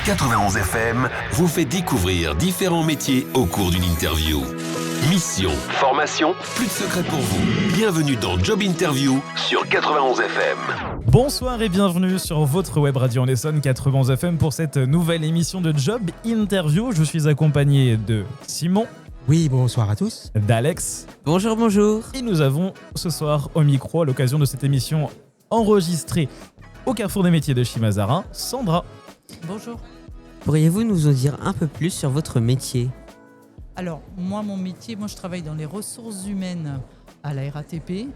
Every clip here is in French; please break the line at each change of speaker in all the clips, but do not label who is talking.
91 FM vous fait découvrir différents métiers au cours d'une interview. Mission, formation, plus de secrets pour vous. Bienvenue dans Job Interview sur 91 FM.
Bonsoir et bienvenue sur votre web radio en Essonne 91 FM pour cette nouvelle émission de Job Interview. Je suis accompagné de Simon.
Oui, bonsoir à tous.
D'Alex.
Bonjour, bonjour.
Et nous avons ce soir au micro, à l'occasion de cette émission enregistrée au Carrefour des métiers de Chimazarin, Sandra.
Bonjour.
Pourriez-vous nous en dire un peu plus sur votre métier ?
Alors, mon métier, je travaille dans les ressources humaines à la RATP,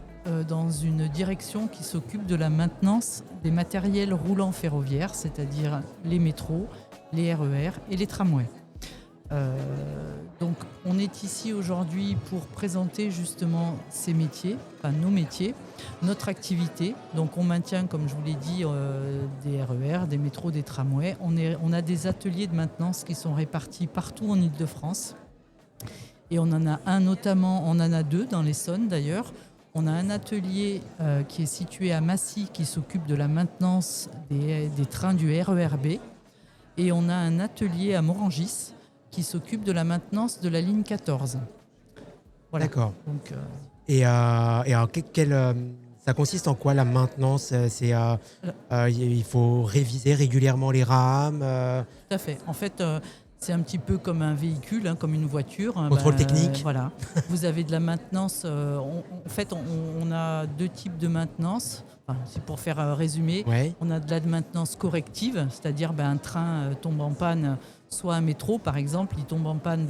dans une direction qui s'occupe de la maintenance des matériels roulants ferroviaires, c'est-à-dire les métros, les RER et les tramways. Donc, on est ici aujourd'hui pour présenter justement ces métiers, nos métiers, notre activité. Donc, on maintient, comme je vous l'ai dit, des RER, des métros, des tramways. On a des ateliers de maintenance qui sont répartis partout en Île-de-France. Et on en a un notamment, on en a deux dans l'Essonne d'ailleurs. On a un atelier qui est situé à Massy qui s'occupe de la maintenance des trains du RERB. Et on a un atelier à Morangis qui s'occupe de la maintenance de la ligne 14. Voilà.
D'accord.
Donc,
Et alors, ça consiste en quoi la maintenance ? Il faut réviser régulièrement les rames
Tout à fait. En fait, c'est un petit peu comme un véhicule, comme une voiture.
Contrôle technique.
Voilà. Vous avez de la maintenance. On a deux types de maintenance. C'est pour faire résumer.
Ouais.
On a de la maintenance corrective, c'est-à-dire un train tombe en panne, soit un métro par exemple, il tombe en panne,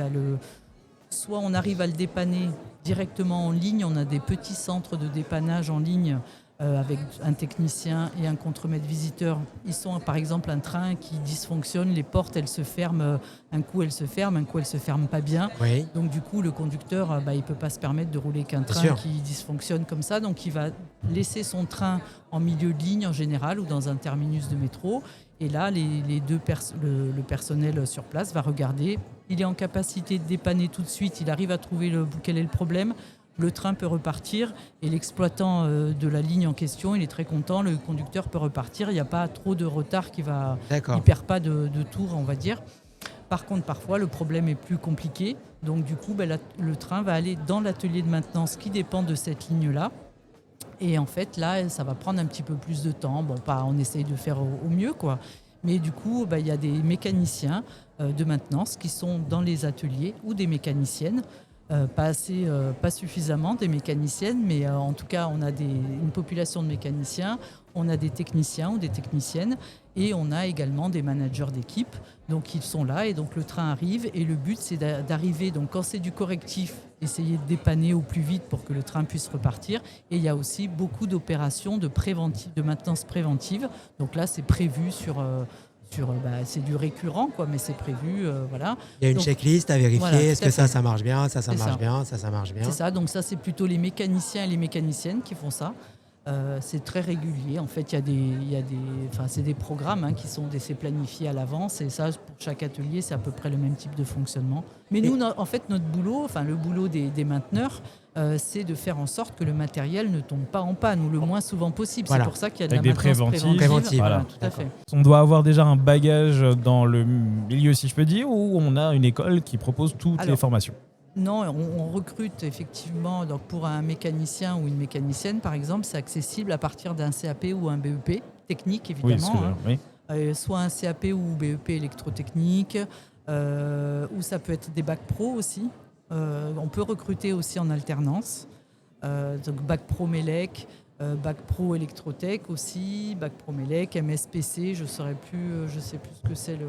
soit on arrive à le dépanner directement en ligne. On a des petits centres de dépannage en ligne avec un technicien et un contremaître visiteur. Ils sont par exemple un train qui dysfonctionne, les portes elles se ferment, un coup elles se ferment, un coup elles se ferment pas bien.
Oui.
Donc du coup le conducteur il peut pas se permettre de rouler qu'un train qui dysfonctionne comme ça, donc il va laisser son train en milieu de ligne en général ou dans un terminus de métro. Et là le personnel sur place va regarder, il est en capacité de dépanner tout de suite, il arrive à trouver quel est le problème. Le train peut repartir et l'exploitant de la ligne en question, il est très content, le conducteur peut repartir, il n'y a pas trop de retard il ne perd pas de tour, on va dire. Par contre, parfois, le problème est plus compliqué. Donc du coup, le train va aller dans l'atelier de maintenance qui dépend de cette ligne-là. Et en fait, là, ça va prendre un petit peu plus de temps. On essaye de faire au mieux, quoi. Mais du coup, il y a des mécaniciens de maintenance qui sont dans les ateliers ou des mécaniciennes. Pas suffisamment des mécaniciennes, mais en tout cas on a une population de mécaniciens, on a des techniciens ou des techniciennes et on a également des managers d'équipe, donc ils sont là et donc le train arrive et le but c'est d'arriver, donc quand c'est du correctif, essayer de dépanner au plus vite pour que le train puisse repartir, et il y a aussi beaucoup d'opérations de maintenance préventive, donc là c'est prévu c'est du récurrent, mais c'est prévu, voilà.
Il y a une checklist à vérifier,
voilà,
est-ce que ça marche bien, ça marche bien, ça marche bien.
C'est ça, donc ça c'est plutôt les mécaniciens et les mécaniciennes qui font ça. C'est très régulier, en fait c'est des programmes c'est planifié à l'avance, et ça pour chaque atelier c'est à peu près le même type de fonctionnement. Mais nous, en fait notre boulot, le boulot des mainteneurs, c'est de faire en sorte que le matériel ne tombe pas en panne ou le moins souvent possible.
Voilà.
C'est pour ça qu'il y a de
Avec
la
des
maintenance préventive.
Voilà.
Tout à fait.
On doit avoir déjà un bagage dans le milieu, si je peux dire, ou on a une école qui propose toutes les formations ?
Non, on recrute effectivement, donc pour un mécanicien ou une mécanicienne par exemple, c'est accessible à partir d'un CAP ou un BEP, technique évidemment. Soit un CAP ou BEP électrotechnique, ou ça peut être des bacs pro aussi. On peut recruter aussi en alternance, donc bac pro Mélec, bac pro électrotech aussi, bac pro Mélec, MSPC, je sais plus ce que c'est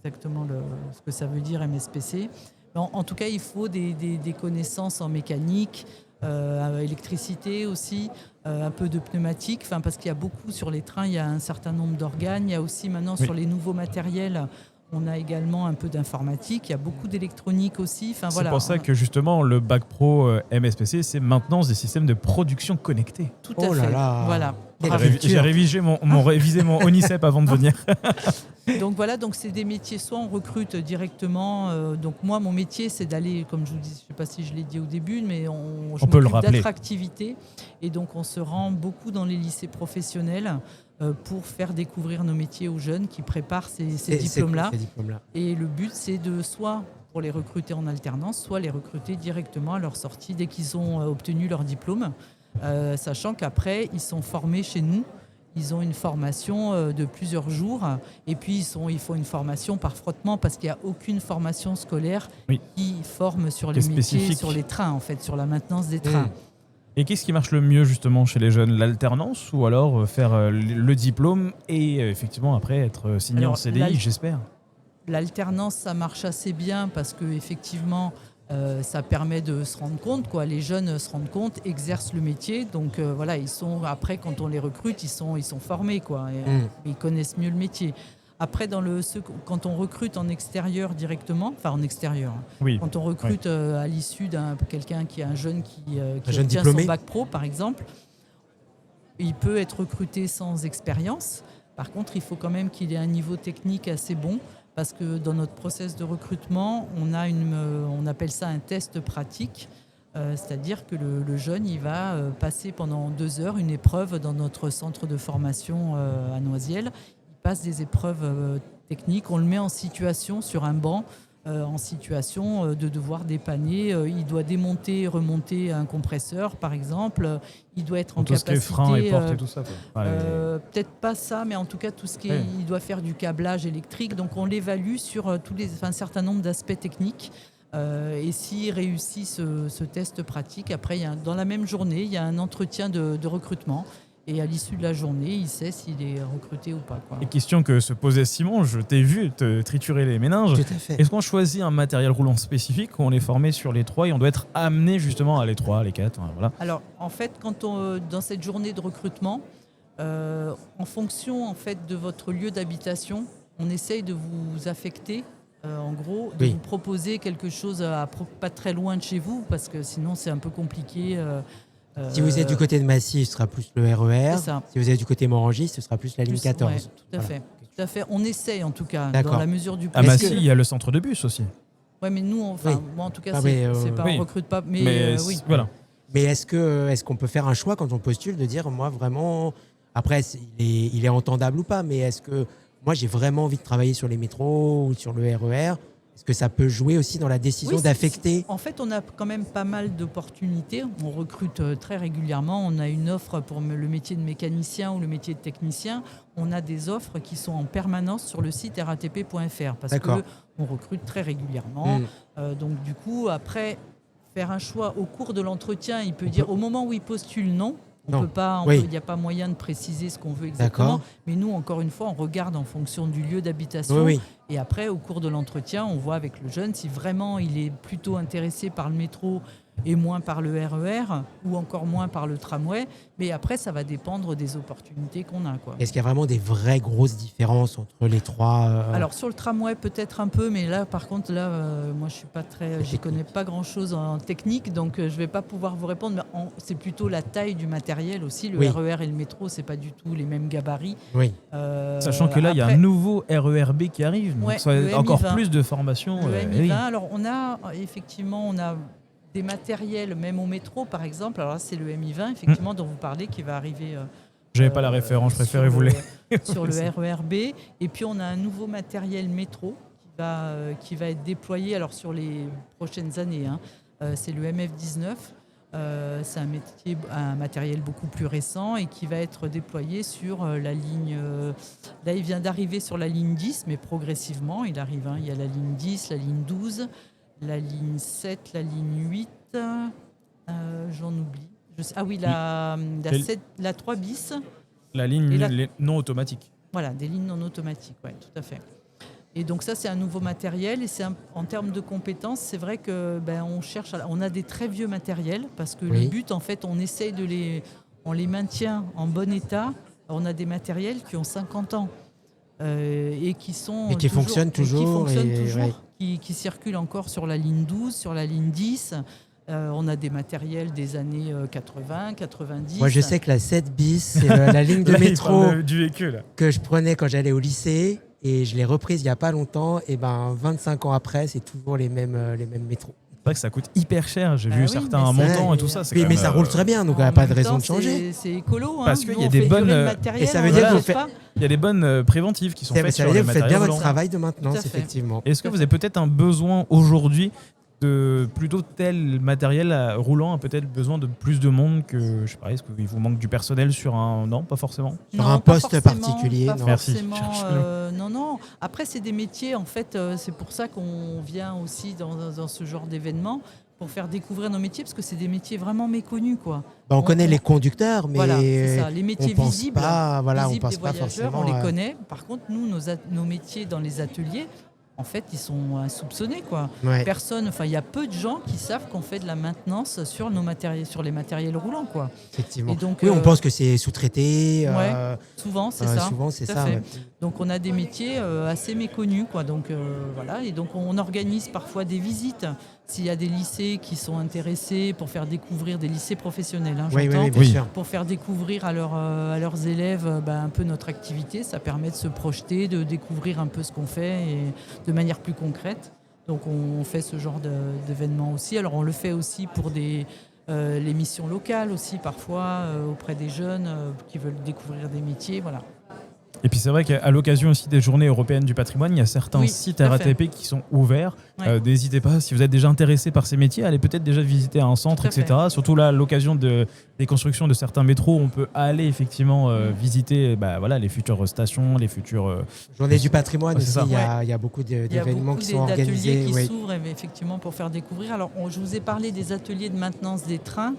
exactement ce que ça veut dire MSPC. En tout cas, il faut des connaissances en mécanique, électricité aussi, un peu de pneumatique, parce qu'il y a beaucoup sur les trains, il y a un certain nombre d'organes. Il y a aussi maintenant sur les nouveaux matériels, on a également un peu d'informatique, il y a beaucoup d'électronique aussi.
C'est pour ça que justement le bac pro MSPC, c'est maintenance des systèmes de production connectés.
Tout à fait.
Là.
Voilà.
J'ai révisé mon ONICEP avant de venir.
Donc voilà, donc c'est des métiers, soit on recrute directement. Donc moi, mon métier, c'est d'aller, comme je vous dis, je ne sais pas si je l'ai dit au début, mais je
peut le
m'occupe
rappeler.
d'attractivité. Et donc on se rend beaucoup dans les lycées professionnels pour faire découvrir nos métiers aux jeunes qui préparent ces diplômes-là. Et le but, c'est de soit pour les recruter en alternance, soit les recruter directement à leur sortie dès qu'ils ont obtenu leur diplôme, sachant qu'après, ils sont formés chez nous. Ils ont une formation de plusieurs jours et puis ils font une formation par frottement parce qu'il n'y a aucune formation scolaire qui forme sur les métiers, sur les trains en fait, sur la maintenance des trains.
Et qu'est-ce qui marche le mieux justement chez les jeunes, l'alternance ou alors faire le diplôme et effectivement après être signé en CDI, j'espère? L'alternance,
ça marche assez bien parce que effectivement ça permet de se rendre compte, quoi. Les jeunes se rendent compte, exercent le métier, donc voilà, ils sont après quand on les recrute, ils sont formés, quoi. Ils connaissent mieux le métier. Après, quand on recrute en extérieur directement, quand on recrute à l'issue quelqu'un qui est un jeune qui obtient son bac pro, par exemple, il peut être recruté sans expérience. Par contre, il faut quand même qu'il ait un niveau technique assez bon. Parce que dans notre process de recrutement, on appelle ça un test pratique. C'est-à-dire que le jeune, il va passer pendant 2 heures une épreuve dans notre centre de formation à Noisiel. Il passe des épreuves techniques. On le met en situation sur un banc, en situation de devoir dépanner. Il doit démonter, remonter un compresseur, par exemple. Il doit être en capacité...
Tout ce qui est frein et porte et tout ça.
Peut-être pas ça, mais en tout cas, tout ce qui est... Il doit faire du câblage électrique. Donc, on l'évalue sur un certain nombre d'aspects techniques. Et s'il réussit ce test pratique, après, dans la même journée, il y a un entretien de recrutement. Et à l'issue de la journée, il sait s'il est recruté ou pas, quoi.
Et question que se posait Simon, je t'ai vu te triturer les méninges.
Tout à fait.
Est-ce qu'on choisit un matériel roulant spécifique ou on est formé sur les 3 et on doit être amené justement à les 3, les 4 voilà.
Alors, en fait, dans cette journée de recrutement, en fonction en fait, de votre lieu d'habitation, on essaye de vous affecter, en gros, de vous proposer quelque chose pas très loin de chez vous, parce que sinon c'est un peu compliqué.
Si vous êtes du côté de Massy, ce sera plus le RER. Si vous êtes du côté Morangis, ce sera plus la ligne 14.
Ouais, tout à fait. On essaye en tout cas, dans la mesure du possible.
À Massy, il y a le centre de bus aussi.
Oui, mais nous, moi en tout cas, on recrute pas. Mais
voilà.
Mais est-ce qu'on peut faire un choix quand on postule de dire, moi vraiment, après il est entendable ou pas, mais est-ce que moi j'ai vraiment envie de travailler sur les métros ou sur le RER? Est-ce que ça peut jouer aussi dans la décision d'affecter?
En fait, on a quand même pas mal d'opportunités. On recrute très régulièrement. On a une offre pour le métier de mécanicien ou le métier de technicien. On a des offres qui sont en permanence sur le site ratp.fr parce qu'on recrute très régulièrement. Donc du coup, après, faire un choix au cours de l'entretien, il peut dire au moment où il postule non. Il n'y a pas moyen de préciser ce qu'on veut exactement. Mais nous, encore une fois, on regarde en fonction du lieu d'habitation. Et après, au cours de l'entretien, on voit avec le jeune si vraiment il est plutôt intéressé par le métro et moins par le RER ou encore moins par le tramway. Mais après, ça va dépendre des opportunités qu'on a, quoi.
Est-ce qu'il y a vraiment des vraies grosses différences entre les 3
Alors, sur le tramway, peut-être un peu. Mais là, par contre, moi, je suis pas j'y connais pas grand-chose en technique. Donc, je vais pas pouvoir vous répondre. Mais c'est plutôt la taille du matériel aussi. Le RER et le métro, c'est pas du tout les mêmes gabarits.
Sachant que là, il y a un nouveau RERB qui arrive. Donc, ça va encore plus de formation.
Le MI20. Alors, on a des matériels, même au métro, par exemple. Alors là, c'est le MI20, effectivement, dont vous parlez, qui va arriver...
Je n'avais pas la référence, je préférais vous les...
sur le RERB. Et puis, on a un nouveau matériel métro qui va être déployé sur les prochaines années. C'est le MF19. C'est un matériel beaucoup plus récent et qui va être déployé sur la ligne... là, il vient d'arriver sur la ligne 10, mais progressivement, il arrive. Il y a la ligne 10, la ligne 12... la ligne 7, la ligne 8, j'en oublie. La 3 bis.
La ligne non automatique.
Voilà, des lignes non automatiques, oui, tout à fait. Et donc ça, c'est un nouveau matériel. Et en termes de compétences, c'est vrai que on a des très vieux matériels parce que le but, en fait, on essaye on les maintient en bon état. On a des matériels qui ont 50 ans et qui
fonctionnent toujours.
Qui circulent encore sur la ligne 12, sur la ligne 10. On a des matériels des années 80, 90.
Moi, je sais que la 7 bis, c'est la ligne de métro
du véhicule.
que je prenais quand j'allais au lycée. Et je l'ai reprise il n'y a pas longtemps. Et 25 ans après, c'est toujours les mêmes métros.
C'est vrai que ça coûte hyper cher. J'ai vu certains montants et tout ça.
Mais ça roule très bien, donc il n'y a pas de raison de changer.
C'est écolo.
Parce qu'il y a des bonnes.
Et ça veut dire que vous faites.
Il y a des bonnes préventives qui sont faites sur les matériels.
Vous faites bien votre travail de maintenance, effectivement.
Est-ce que vous avez peut-être un besoin aujourd'hui de plutôt tel matériel roulant a peut-être besoin de plus de monde que, je sais pas, est-ce qu'il vous manque du personnel sur un... Non, pas forcément.
Sur un poste particulier.
Pas
non.
forcément. Non. Après, c'est des métiers, en fait, c'est pour ça qu'on vient aussi dans ce genre d'événement, pour faire découvrir nos métiers, parce que c'est des métiers vraiment méconnus, quoi.
On connaît les conducteurs, mais
voilà, c'est ça. Les métiers
on pense
visibles,
pas, on
des
pense pas
voyageurs,
forcément.
on les connaît. Par contre, nous, nos métiers dans les ateliers, en fait, ils sont insoupçonnés, quoi.
Ouais.
Il y a peu de gens qui savent qu'on fait de la maintenance sur les matériels roulants, quoi.
Effectivement.
Et donc,
oui, on pense que c'est sous-traité.
Souvent, c'est ça.
Souvent, c'est
Tout à
ça.
fait.
Ouais.
Donc, on a des métiers assez méconnus, quoi. Donc, voilà. Et donc, on organise parfois des visites. S'il y a des lycées qui sont intéressés pour faire découvrir, des lycées professionnels,
Oui,
j'entends,
bien sûr.
pour faire découvrir à leurs élèves un peu notre activité, ça permet de se projeter, de découvrir un peu ce qu'on fait et de manière plus concrète. Donc on fait ce genre d'événements aussi. Alors on le fait aussi pour les missions locales aussi parfois auprès des jeunes qui veulent découvrir des métiers, voilà.
Et puis c'est vrai qu'à l'occasion aussi des Journées européennes du patrimoine, il y a certains sites RATP qui sont ouverts. Ouais. N'hésitez pas, si vous êtes déjà intéressé par ces métiers, allez peut-être déjà visiter un centre, etc. Surtout là, à l'occasion des constructions de certains métros, on peut aller effectivement visiter les futures stations, les futures...
Journée du patrimoine aussi, il y a beaucoup d'événements qui sont organisés.
Il y a beaucoup d'ateliers qui s'ouvrent effectivement pour faire découvrir. Alors, je vous ai parlé des ateliers de maintenance des trains.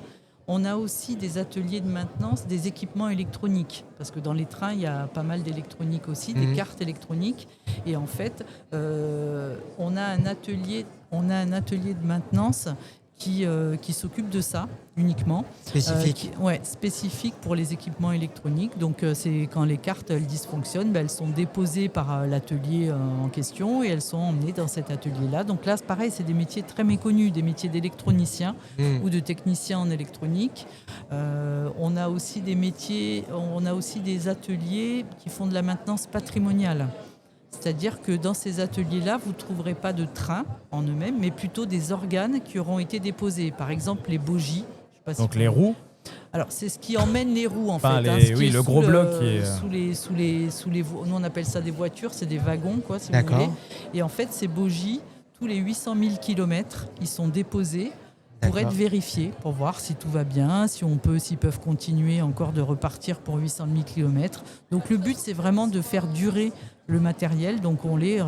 On a aussi des ateliers de maintenance des équipements électroniques, parce que dans les trains, il y a pas mal d'électronique aussi, des cartes électroniques. Et en fait, on a un atelier de maintenance qui s'occupe de ça uniquement.
Spécifique.
Spécifique pour les équipements électroniques. Donc c'est quand les cartes elles dysfonctionnent, elles sont déposées par l'atelier en question et elles sont emmenées dans cet atelier-là. Donc là, c'est pareil, c'est des métiers très méconnus, des métiers d'électronicien ou de technicien en électronique. On a aussi des ateliers qui font de la maintenance patrimoniale. C'est-à-dire que dans ces ateliers-là, vous ne trouverez pas de trains en eux-mêmes, mais plutôt des organes qui auront été déposés. Par exemple, les bogies.
Donc les roues.
Alors, c'est ce qui emmène les roues, en fait.
Le gros bloc qui est...
Sous les, nous, on appelle ça des voitures, c'est des wagons, quoi, si vous voulez. Et en fait, ces bogies, tous les 800 000 km, ils sont déposés pour être vérifiés, pour voir si tout va bien, s'ils peuvent continuer encore de repartir pour 800 000 km. Donc, le but, c'est vraiment de faire durer le matériel, donc on les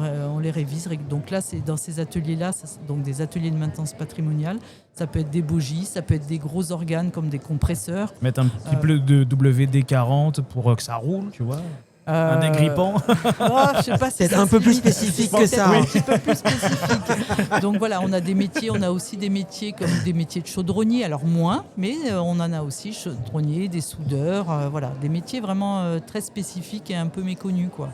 révise. Donc là, c'est dans ces ateliers-là, donc des ateliers de maintenance patrimoniale, ça peut être des bogies, ça peut être des gros organes comme des compresseurs.
Mettre un petit peu de WD-40 pour que ça roule, tu vois. Un dégrippant.
Je sais pas si
c'est un peu plus spécifique que ça.
Un petit peu plus spécifique. Donc voilà, on a des métiers, on a aussi des métiers comme des métiers de chaudronnier, alors moins, mais on en a aussi, chaudronnier, des soudeurs, des métiers vraiment très spécifiques et un peu méconnus, quoi.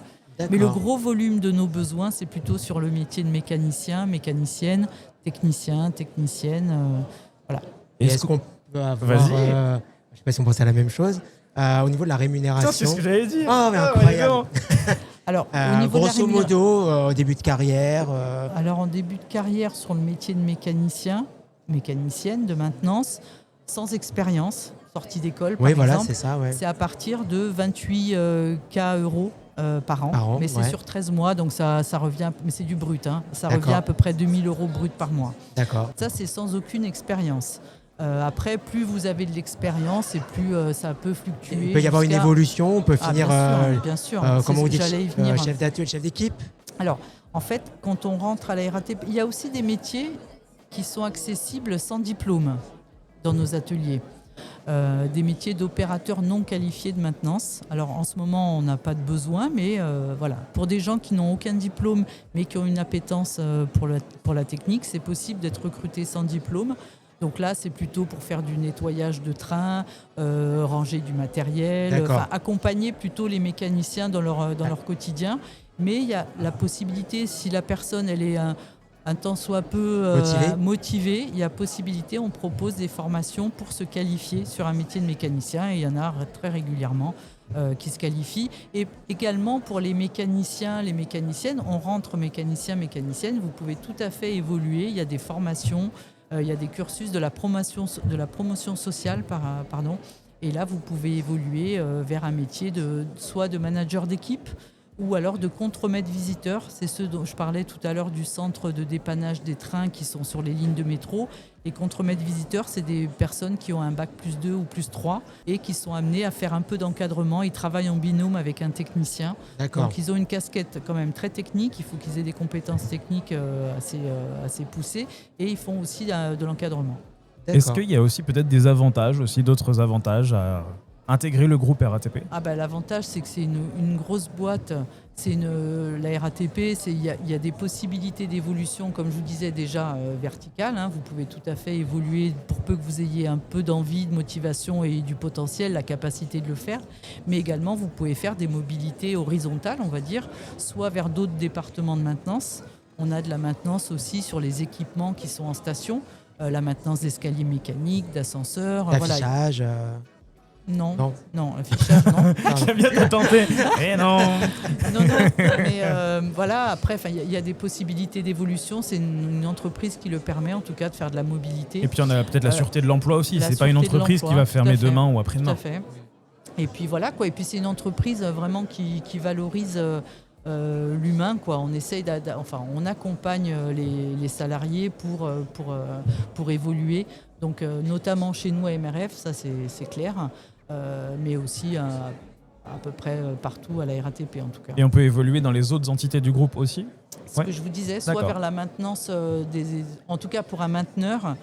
Mais le gros volume de nos besoins, c'est plutôt sur le métier de mécanicien, mécanicienne, technicien, technicienne. Voilà.
Est-ce qu'on peut avoir... je ne sais pas si on pense à la même chose. Au niveau de la rémunération...
C'est ce que j'allais dire.
Oh, mais incroyable.
Alors, au niveau
grosso modo, au début de carrière...
Alors, en début de carrière, sur le métier de mécanicienne de maintenance, sans expérience, sortie d'école, par exemple,
c'est ça. Ouais.
C'est à partir de 28 € par an, mais c'est sur 13 mois, donc ça revient, mais c'est du brut, ça revient à peu près 2 000 € brut par mois.
D'accord.
Ça, c'est sans aucune expérience. Après, plus vous avez de l'expérience et plus ça peut fluctuer.
Il peut y avoir une évolution, on peut finir
bien sûr,
comment on dit, chef d'équipe.
Alors, en fait, quand on rentre à la RATP, il y a aussi des métiers qui sont accessibles sans diplôme dans nos ateliers. Des métiers d'opérateurs non qualifiés de maintenance. Alors en ce moment, on n'a pas de besoin, mais pour des gens qui n'ont aucun diplôme, mais qui ont une appétence pour la technique, c'est possible d'être recruté sans diplôme. Donc là, c'est plutôt pour faire du nettoyage de train, ranger du matériel, accompagner plutôt les mécaniciens dans leur quotidien. Mais il y a la possibilité, si la personne elle est un tant soit peu motivé, il y a possibilité, on propose des formations pour se qualifier sur un métier de mécanicien et il y en a très régulièrement qui se qualifient. Et également pour les mécaniciens, les mécaniciennes, on rentre mécanicienne, vous pouvez tout à fait évoluer, il y a des formations, il y a des cursus de la promotion sociale, et là vous pouvez évoluer vers un métier soit de manager d'équipe, ou alors de contremaître visiteur. C'est ceux dont je parlais tout à l'heure du centre de dépannage des trains qui sont sur les lignes de métro. Les contremaîtres visiteurs, c'est des personnes qui ont un bac +2 ou +3 et qui sont amenées à faire un peu d'encadrement. Ils travaillent en binôme avec un technicien.
D'accord.
Donc ils ont une casquette quand même très technique. Il faut qu'ils aient des compétences techniques assez poussées. Et ils font aussi de l'encadrement.
D'accord.
Est-ce qu'il y a aussi peut-être des avantages, d'autres avantages à intégrer le groupe RATP?
L'avantage, c'est que c'est une grosse boîte. La RATP, il y a des possibilités d'évolution, comme je vous disais déjà, verticales. Vous pouvez tout à fait évoluer pour peu que vous ayez un peu d'envie, de motivation et du potentiel, la capacité de le faire. Mais également, vous pouvez faire des mobilités horizontales, on va dire, soit vers d'autres départements de maintenance. On a de la maintenance aussi sur les équipements qui sont en station, la maintenance d'escaliers mécaniques, d'ascenseurs.
L'affichage.
Non, affichage, non.
J'aime bien te tenter. Et non.
Non, mais après, il y a des possibilités d'évolution. C'est une entreprise qui le permet, en tout cas, de faire de la mobilité.
Et puis on a peut-être la sûreté de l'emploi aussi. C'est pas une entreprise qui va fermer demain ou après-demain.
Tout à fait. Et puis voilà, quoi. Et puis c'est une entreprise vraiment qui valorise l'humain, quoi. On essaye on accompagne les salariés pour évoluer. Donc notamment chez nous à MRF, ça c'est clair. Mais aussi à peu près partout à la RATP en tout cas.
Et on peut évoluer dans les autres entités du groupe aussi?
Ce que je vous disais, soit vers la maintenance, en tout cas pour un mainteneur,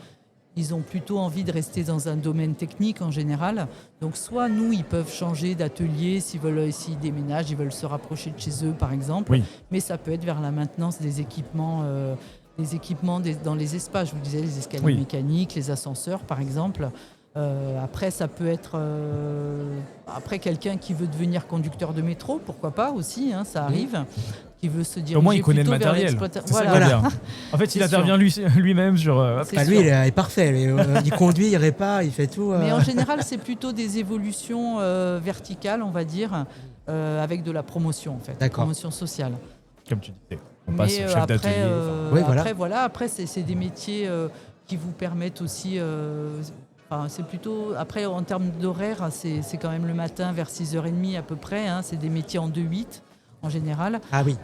ils ont plutôt envie de rester dans un domaine technique en général. Donc soit nous, ils peuvent changer d'atelier s'ils déménagent, ils veulent se rapprocher de chez eux par exemple.
Oui.
Mais ça peut être vers la maintenance des équipements. Dans les espaces, je vous disais, les escaliers mécaniques, les ascenseurs par exemple. Après, ça peut être quelqu'un qui veut devenir conducteur de métro, pourquoi pas aussi, ça arrive, qui veut se diriger.
Au moins, il connaît le
plutôt vers
matériel.
Voilà.
En fait, il intervient lui-même sur.
Lui, il est parfait. Il conduit, il répare, il fait tout.
Mais en général, c'est plutôt des évolutions verticales, on va dire, avec de la promotion, en fait.
D'accord.
Promotion sociale.
Comme tu disais. On passe chef d'atelier.
Après, c'est des métiers qui vous permettent aussi. C'est plutôt. Après, en termes d'horaire, c'est quand même le matin vers 6h30 à peu près. C'est des métiers en 2-8 en général.
Ah oui.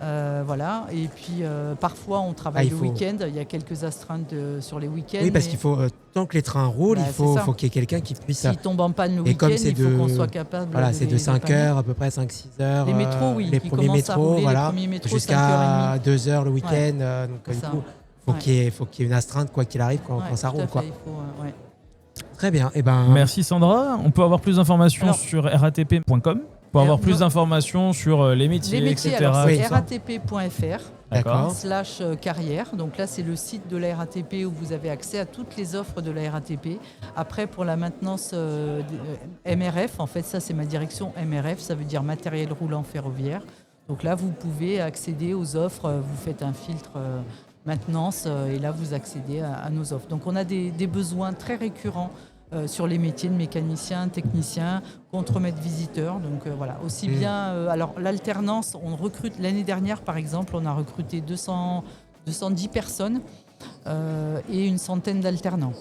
Voilà. Et puis, parfois, on travaille le week-end. Il y a quelques astreintes sur les week-ends.
Oui, parce qu'il faut, tant que les trains roulent, il faut qu'il y ait quelqu'un qui puisse.
S'ils tombent en panne le week-end, il faut qu'on soit capable.
Voilà, c'est de 5h, à peu près 5-6 heures.
Les métros, oui.
Les premiers métros, voilà. Jusqu'à 2h le week-end. Donc, du coup, il faut qu'il y ait une astreinte, quoi qu'il arrive, quand ça roule. Quoi. Très bien.
Merci Sandra. On peut avoir plus d'informations sur ratp.com. Pour avoir plus d'informations sur les métiers, etc.
Alors, c'est ratp.fr.
D'accord.
/carrière. Donc là, c'est le site de la RATP où vous avez accès à toutes les offres de la RATP. Après, pour la maintenance MRF, en fait, ça, c'est ma direction MRF. Ça veut dire matériel roulant ferroviaire. Donc là, vous pouvez accéder aux offres. Vous faites un filtre maintenance et là, vous accédez à nos offres. Donc, on a des besoins très récurrents sur les métiers de mécanicien, technicien, contremaître visiteur. Donc voilà, aussi bien. Alors l'alternance, on recrute l'année dernière par exemple, on a recruté 210 personnes et une centaine d'alternants.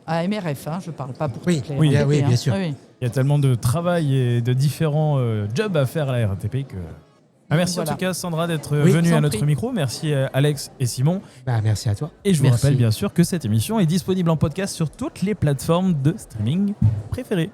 À MRF, je ne parle pas pour toutes les RATP.
Oui, bien sûr.
Oui.
Il y a tellement de travail et de différents jobs à faire à la RATP que. Merci en tout cas Sandra d'être venue à notre micro. Merci Alex et Simon.
Merci à toi.
Et je vous rappelle bien sûr que cette émission est disponible en podcast sur toutes les plateformes de streaming préférées.